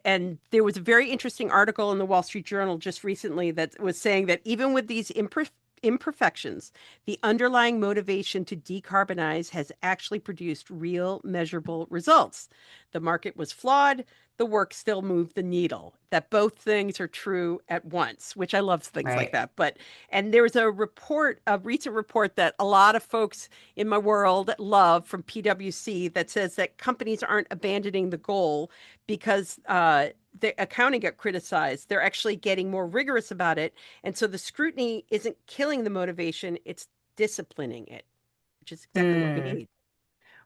And there was a very interesting article in the Wall Street Journal just recently that was saying that even with these imperfections, the underlying motivation to decarbonize has actually produced real measurable results. The market was flawed, the work still moved the needle. That both things are true at once, which I love things like Right. that. And there was a recent report that a lot of folks in my world love from PwC that says that companies aren't abandoning the goal because the accounting got criticized. They're actually getting more rigorous about it. And so the scrutiny isn't killing the motivation, it's disciplining it, which is exactly what we Mm, need.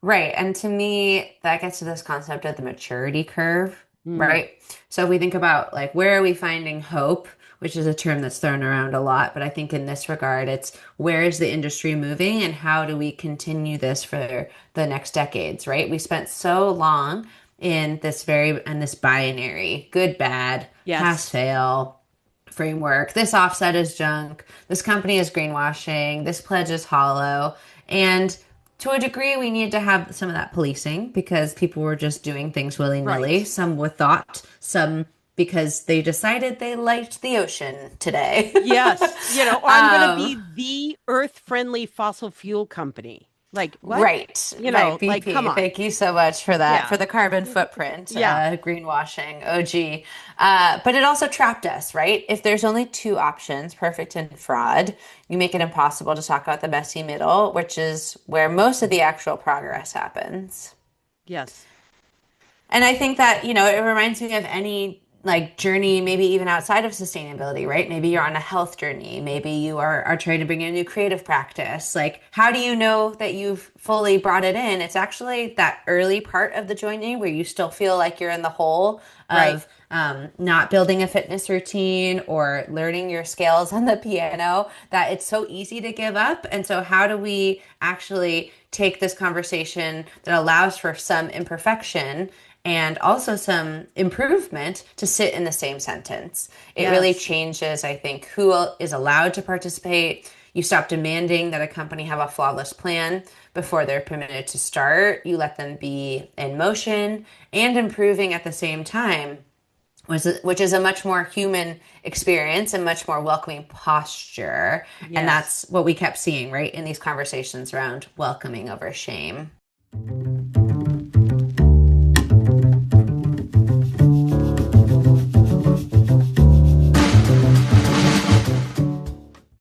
right. And to me, that gets to this concept of the maturity curve, Mm, right? So if we think about like where are we finding hope, which is a term that's thrown around a lot, but I think in this regard, it's where is the industry moving and how do we continue this for the next decades, right? We spent so long in this binary, good, bad, pass, yes. fail framework. This offset is junk. This company is greenwashing. This pledge is hollow. And to a degree, we need to have some of that policing because people were just doing things willy-nilly, Right. some with thought, some because they decided they liked the ocean today. Yes. Or I'm going to um, be the earth-friendly fossil fuel company. Like, what? right, right. Like, come BP, on. thank you so much for that, for Yeah. the carbon footprint, Yeah. greenwashing, OG. But it also trapped us, right? If there's only two options, perfect and fraud, you make it impossible to talk about the messy middle, which is where most of the actual progress happens. Yes. And I think that, it reminds me of any like journey, maybe even outside of sustainability, right? Maybe you're on a health journey. Maybe you are trying to bring in a new creative practice. Like, how do you know that you've fully brought it in? It's actually that early part of the journey where you still feel like you're in the hole Right. of not building a fitness routine or learning your scales on the piano, that it's so easy to give up. And so, how do we actually take this conversation that allows for some imperfection and also some improvement to sit in the same sentence? It really Yes. changes, I think, who is allowed to participate. You stop demanding that a company have a flawless plan before they're permitted to start. You let them be in motion and improving at the same time, which is a much more human experience and much more welcoming posture. And Yes. that's what we kept seeing, right, in these conversations around welcoming over shame.